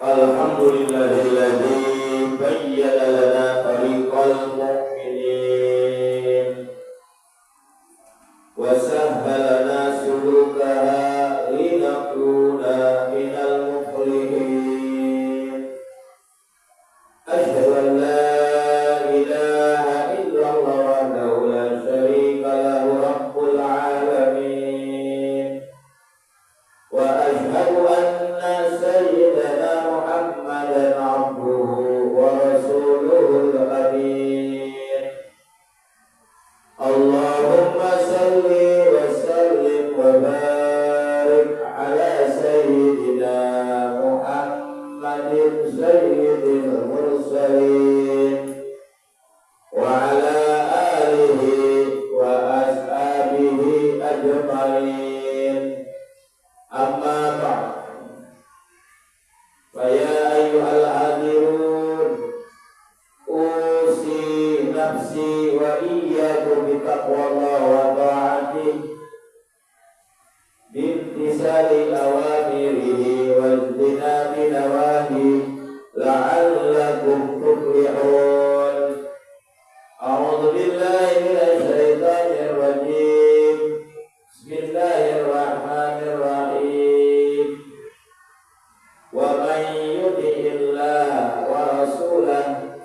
Alhamdulillahilladzi bayyana lana tariqal mu'minin wa sahhala lana sulukaha linakuna minal muflihin. Asyhadu an la ilaha illallah wahdahu la syarika lahu rabbul alamin wa asyhadu anna sayyidana Muhammadan abduhu wa rasuluhul amin. Allahumma salli wa sallim wa barik ala sayyidina Muhammadin sayyidil mursalin wa ala alihi wa ashabihi ajmain. Amma ba'd. Faya ayyuhal hadirun, usi nafsi wa iyyakum bitaqwallah wa ta'atih bimtisali awamirihi wa ijtinabi nawahi la'allakum tuflihun. A'udzu billahi minasy syaithanir rajim. Bismillahirrahmanirrahim. Wa man yuti'illah wa rasulahu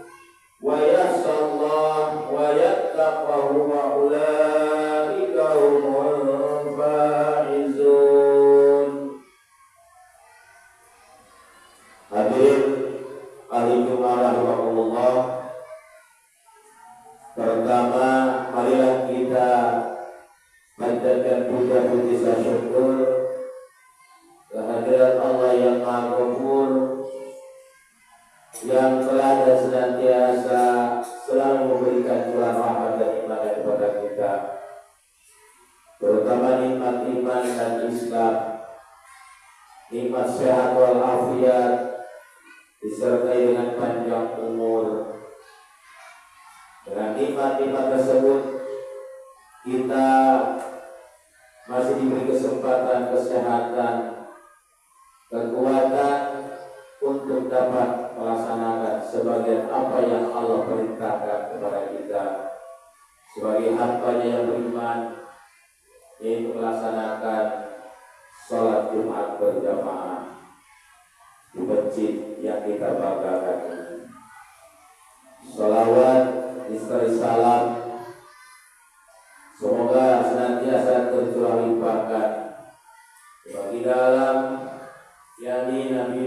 wa yakhshallaha wa yattaqahu wa ulaika humul faizun. Hadirin ahli Jumat rahimakumullah. Pertama, marilah kita panjatkan puja puji syukur kehadirat Allah yang Maha Ghafur, yang telah dan senantiasa selalu memberikan curah rahmat dan ibadah kepada kita, terutama nikmat iman dan Islam, nikmat sehat wal afiat disertai dengan panjang umur. Dengan nikmat-nikmat tersebut kita masih diberi kesempatan, kesehatan, kekuatan untuk dapat melaksanakan sebagian apa yang Allah perintahkan kepada kita sebagai hamba-Nya yang beriman, yaitu melaksanakan sholat Jumat berjamaah di masjid yang kita banggakan ini. Sholawat istri salam semoga senantiasa tercurah limpahkan bagi dalam yakni Nabi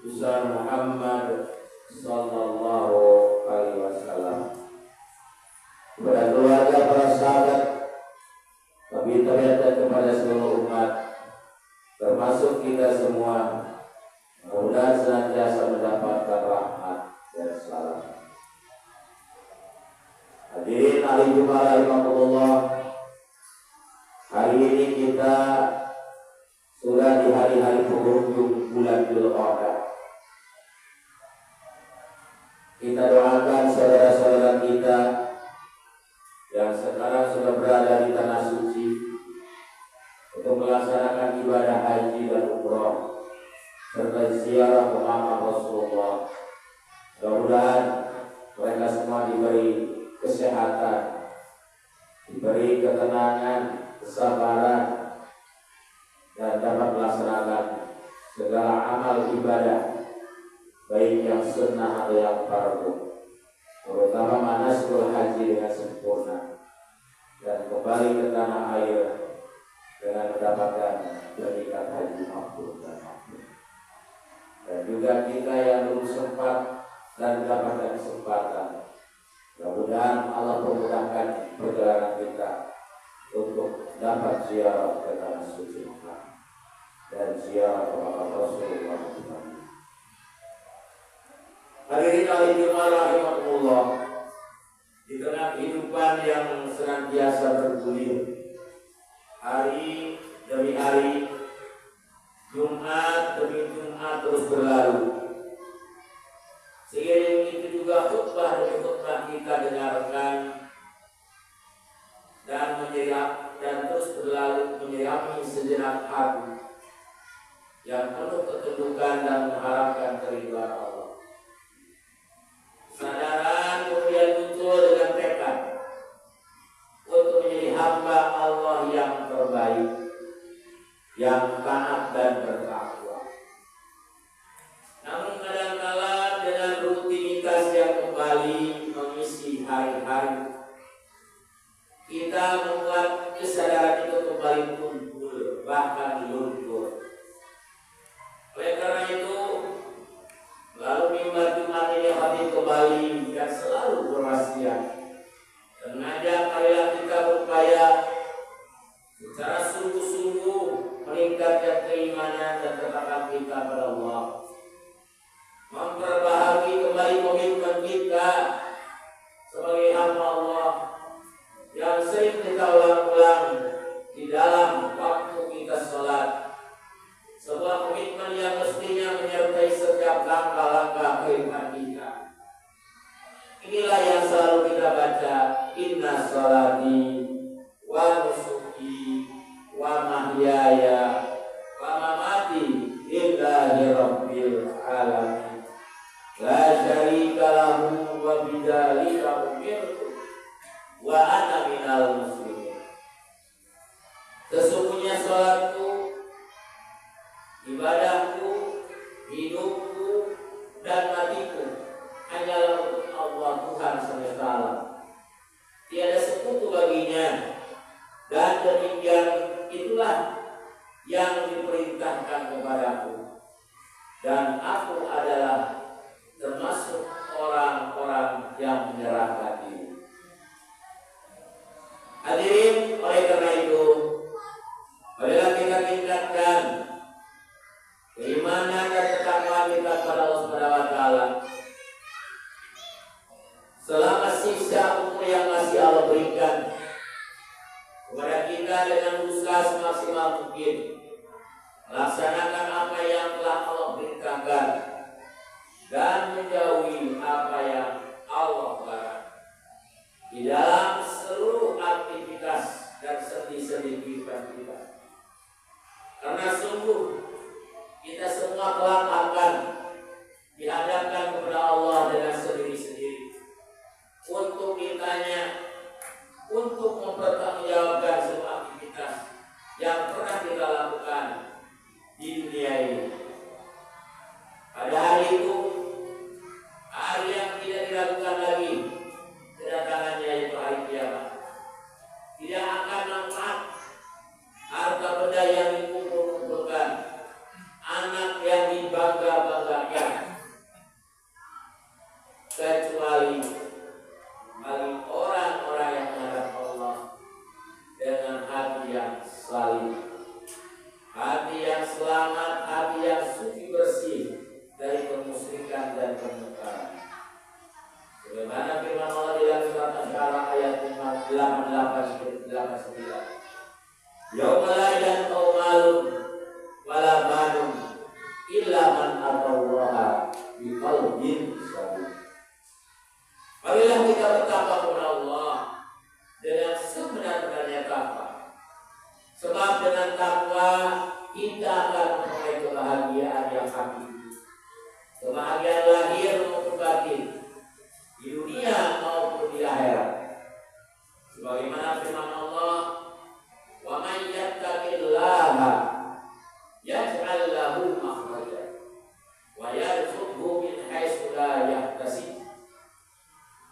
besar Muhammad sallallahu alaihi wasallam, kepada keluarga, para sahabat, tapi ternyata kepada seluruh umat termasuk kita semua. Mudah-mudahan senantiasa mendapatkan rahmat dan salam. Hadirin ahli Jumat rahimakumullah, hari ini kita sudah di hari-hari penghujung bulan Dzulqa'dah. Kita doakan saudara-saudara kita yang sekarang sudah berada di tanah suci untuk melaksanakan ibadah haji dan umrah serta ziarah Muhammad Rasulullah. Mudah-mudahan mereka semua diberi kesehatan, diberi ketenangan, kesabaran, dan dapat melaksanakan segala amal ibadah, baik yang sunnah atau yang fardu, terutama manasikul haji dengan sempurna, dan kembali ke tanah air dengan mendapatkan predikat haji mabrur dan mabrur. Dan juga kita yang belum sempat dan mendapatkan kesempatan, mudah-mudahan Allah memudahkan perjalanan kita untuk dapat ziarah ke tanah suci Mekah dan ziarah kepada Rasulullah. Hadirin ahli Jumat rahimakumullah, di tengah kehidupan yang senantiasa bergulir, hari demi hari, Jumat demi Jumat terus berlalu. Seiring itu juga khutbah demi khutbah kita dengarkan dan terus berlalu menyirami sejenak hati yang penuh ketundukan dan mengharapkan wa ana minal muslimin. Sesungguhnya salatku, ibadahku, hidupku dan matiku hanyalah untuk Allah Tuhan semesta alam. Tiada sekutu baginya, dan demikian itulah yang diperintahkan kepadaku, dan aku adalah termasuk orang-orang yang menyerahkan diri. Hadirin, oleh karena itu, marilah kita tingkatkan keimanan dan ketakwaan kita kepada Allah Subhanahu wa taala. Selama sisa umur yang masih Allah berikan kepada kita, dengan berusaha semaksimal mungkin melaksanakan apa yang telah Allah perintahkan dan menjauhi apa yang Allah larang di dalam seluruh aktivitas dan sendi-sendi kehidupan kita. Karena sungguh kita semua kelak akan dihadapkan kepada Allah dengan sendiri-sendiri untuk ditanya, untuk mempertanggungjawabkan semua aktivitas yang pernah kita lakukan di dunia ini. Pada hari itu, hari yang tidak diragukan lagi kedatangannya, yaitu hari kiamat. Tidak akan manfaat harta benda yang dikumpulkan, anak yang dibangga-banggakan, kecuali bagi orang-orang yang menghadap Allah dengan hati yang salim, hati yang selamat, hati yang suci bersih dari kemusyrikan dan kemungkaran. Sebagaimana firman Allah di dalam surat Asy-Syu'ara ayat 88-89. Yauma la yanfa'u malun wala banun illa man atallaha biqalbin salim. Marilah kita bertakwa kepada Allah dengan sebenar-benarnya takwa. Sebab dengan takwa kita akan memperoleh kebahagiaan yang hakiki, kebahagiaan lahir maupun batin, di dunia maupun di akhirat. Sebagaimana firman Allah, wa may yattaqillaha yaj'al lahu makhraja wa yarzuqhu min haitsu la yahtasib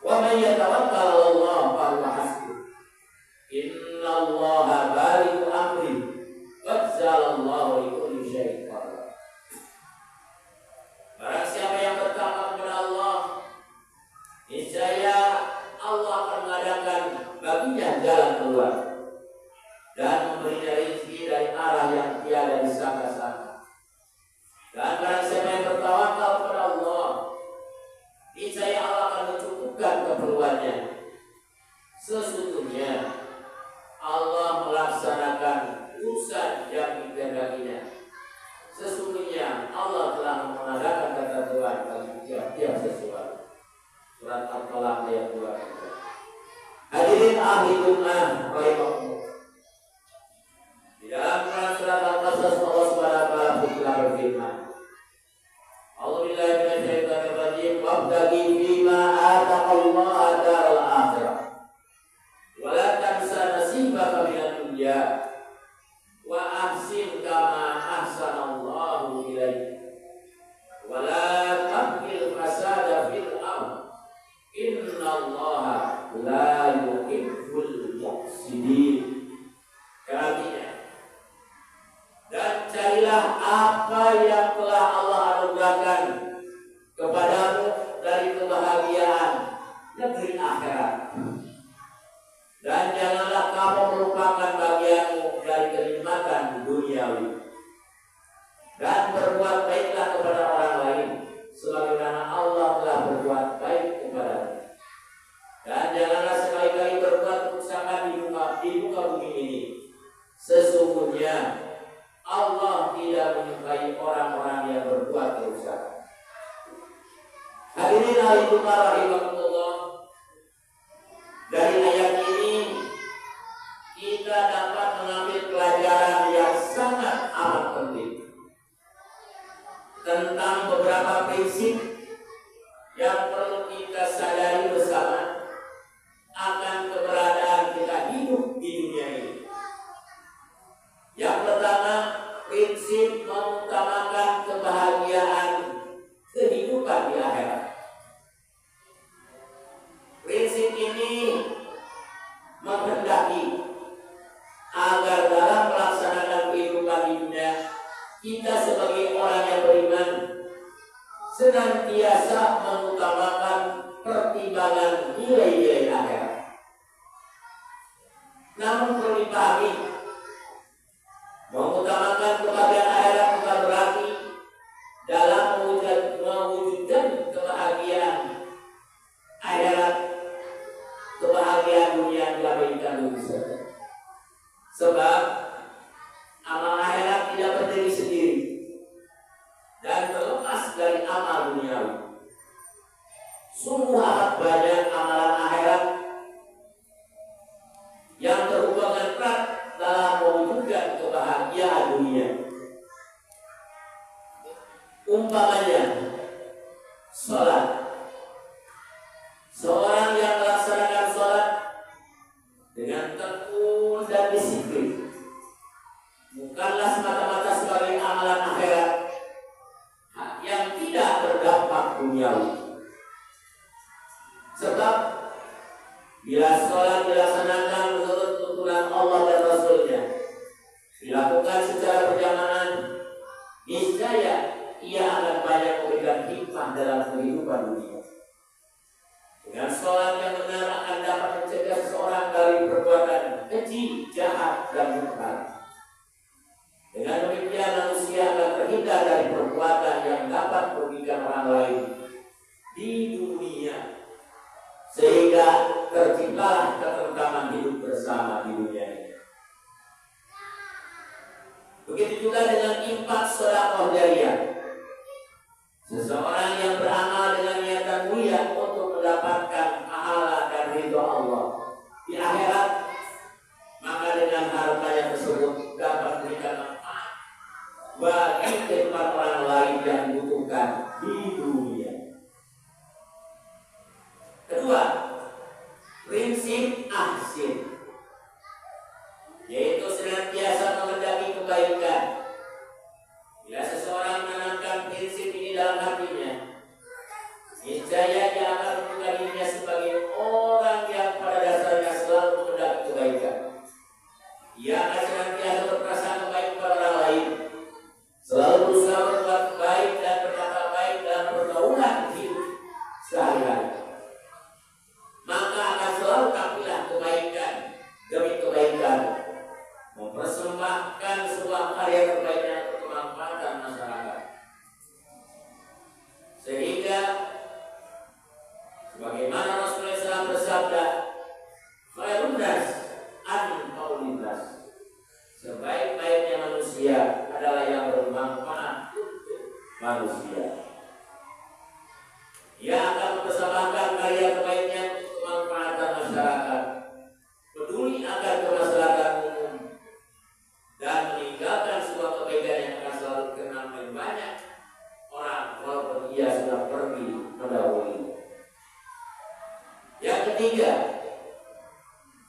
wa may yatawakkal 'ala Allah fa huwa hasbuh innallaha balighu amri qad ja'alallahu li kulli syai'in qadar. Barang siapa yang bertakwa kepada Allah, niscaya Allah akan mengadakan baginya jalan keluar dan memberinya rezeki dari arah yang tiada disangka-sangka. Dan barang siapa yang bertawakal kepada Allah, niscaya Allah akan mencukupkan keperluannya. Sesungguhnya Allah melaksanakan urusan yang dikehendakinya. Sesungguhnya Allah telah mengadakan ketentuan bagi tiap-tiap sesuatu. Surat Al-Talaq ayat 2. Hadirin ahli Jumat rahimahumullah. Di dalam surat Al-Qasas Allah Subhanahu wa taala telah berfirman, A'udzubillahi minasyaitonir rajim, wabtaghi fima ataqallaha daral akhirah wa la tansa nasibaka minad dunya wa ahsin kama ahsanallahu ilaik wa la tabghil fasada fil ardh innallaha la yuhibbul mufsidin. Artinya, dan carilah apa yang telah Allah anugerahkan kepadamu dari kebahagiaan negeri akhirat, dan janganlah kamu melupakan bagianmu dari kenikmatan duniawi, dan berbuat baiklah kepada orang lain sebagaimana Allah telah berbuat baik kepadamu. Dan janganlah sekali-kali berbuat kerusakan di muka bumi ini. Sesungguhnya Allah tidak menyukai orang-orang yang berbuat kerusakan. Hadirin rahimahumullah, dari ayat ini kita dapat mengambil pelajaran yang sangat amat penting tentang beberapa prinsip yang perlu kita sadari bersama akan keberadaan kehidupan di akhirat. Prinsip ini menghendaki agar dalam melaksanakan kehidupan di dunia, kita sebagai orang yang beriman senantiasa mengutamakan pertimbangan nilai-nilai akhirat. Namun perlu dipahami, mengutamakan kebahagiaan akhirat bukan berarti dalam mewujudkan kebahagiaan akhirat, kebahagiaan dunia diabaikan dulu saja. Sebab amal akhirat tidak berdiri sendiri dan terlepas dari amal duniawi. Sungguh amat banyak amalan akhirat yang terhubungan erat dalam mewujudkan kebahagiaan dunia. Umpamanya sholat. Seorang yang melaksanakan sholat dengan tekun dan disiplin bukanlah semata-mata sebagai amalan akhirat yang tidak berdampak duniawi. Sebab bila sholat dilaksanakan menurut tuntunan Allah dan Rasulnya, dilakukan secara berjamaah, niscaya ia akan banyak memberikan hikmah dalam kehidupan dunia. Dengan sholat yang benar akan dapat mencegah seseorang dari perbuatan keji, jahat, dan mungkar. Dengan demikian manusia akan terhindar dari perbuatan yang dapat merugikan orang lain di dunia, sehingga terciptalah ketentraman hidup bersama di dunia ini. Begitu juga dengan infak sedekah jariyah. Seseorang yang beramal dengan niatan mulia untuk mendapatkan pahala dan ridha Allah di akhirat, maka dengan hartanya tersebut dapat memberikan manfaat bagi kehidupan orang lain yang dibutuhkan di dunia. Kedua, prinsip ahsin, yaitu senantiasa mengendaki kebaikan. Bila seseorang menanamkan prinsip ini dalam hatinya, niscaya dia akan menunjukkan dirinya sebagai orang yang pada dasarnya selalu mengendaki kebaikan. Ia akan senantiasa berprasangka baik kepada orang lain, selalu berusaha berbuat baik dan berkata baik dalam pergaulan hidup sehari-hari. Maka akan selalu tampillah kebaikan demi kebaikan, mempersembahkan sebuah karya terbaiknya untuk kemanfaatan masyarakat. Sehingga sebagaimana Rasulullah SAW bersabda, khairun nas anfa'un nas, sebaik-baiknya manusia adalah yang bermanfaat untuk manusia. Ia akan mempersembahkan karya terbaiknya untuk kemanfaatan masyarakat, peduli akan kemaslahatan umum, dan meninggalkan sebuah kebaikan yang akan selalu dikenal oleh banyak orang walaupun ia sudah pergi mendahului. Yang ketiga,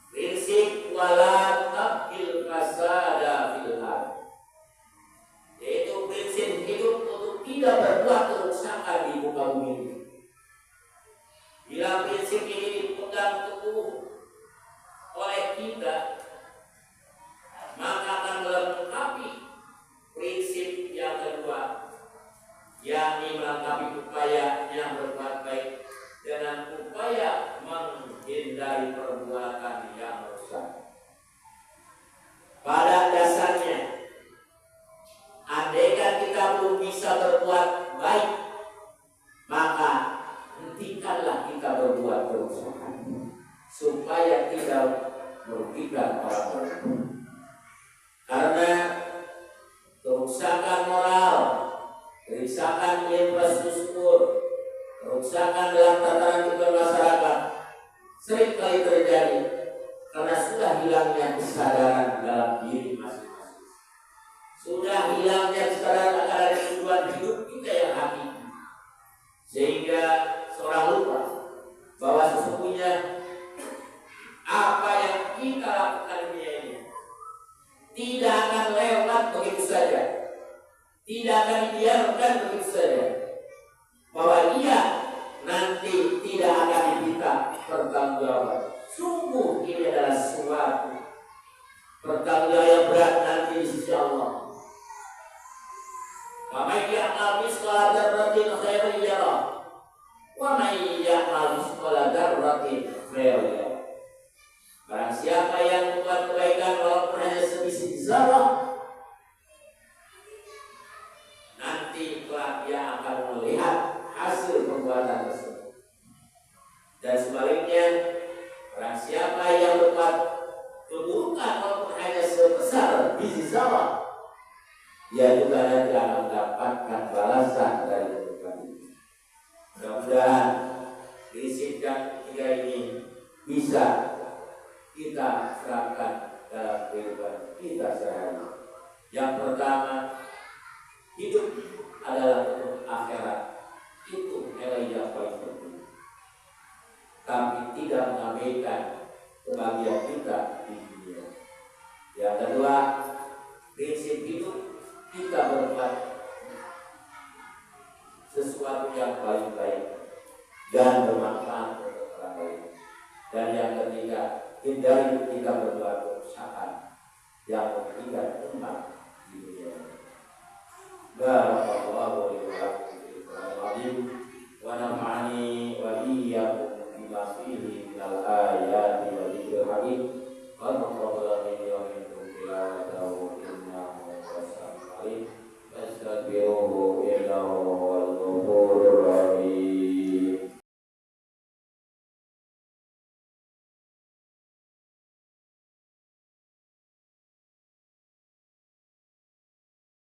prinsip wala tabqil fasada fil ardh, yaitu prinsip hidup untuk tidak berbuat kerusakan di muka bumi. Bila prinsip ini dipegang teguh oleh kita, maka akan melengkapi prinsip yang kedua, yakni melengkapi upaya yang berbuat baik dengan upaya menghindari perbuatan yang rusak. Pada dasarnya, andaikan kita belum bisa berbuat baik, maka hentikanlah kita berbuat kerusakan supaya tidak merugikan orang lain. Karena kerusakan moral, kerusakan infrastruktur, kerusakan dalam tatanan kehidupan masyarakat sering kali terjadi karena sudah hilangnya kesadaran dalam diri masing-masing. Sudah hilangnya kesadaran akan tujuan hidup kita yang hakiki, sehingga seorang lupa bahwa sesungguhnya apa yang kita lakukan di dunia ini tidak akan lewat begitu saja, tidak akan dibiarkan begitu saja, bahwa pertanggungjawaban. Sungguh ini adalah suatu pertanggungjawaban yang berat nanti di sisi Allah. Wa may ya'mal mithqala dzarratin khairan yarah wa may ya'mal mithqala dzarratin khairan yarah. Barang siapa yang membuat kebaikan walaupun hanya sebiji zarah, nanti kelak dia akan melihat hasil perbuatan tersebut. Dan sebaliknya, barang siapa yang berbuat keburukan walaupun hanya sebesar biji zarah, dia juga nanti akan mendapatkan balasan dari keburukan itu. Mudah-mudahan prinsip yang ketiga ini bisa kita serapkan dalam kehidupan kita sehari-hari. Yang pertama, hidup adalah untuk akhirat. Itu nilai yang paling penting. Tapi tidak mengabaikan kebahagiaan kita di dunia. Yang kedua, prinsip hidup kita berbuat sesuatu yang paling baik dan bermanfaat untuk orang lain. Dan yang ketiga, hindari kita berbuat kerusakan yang memberikan umat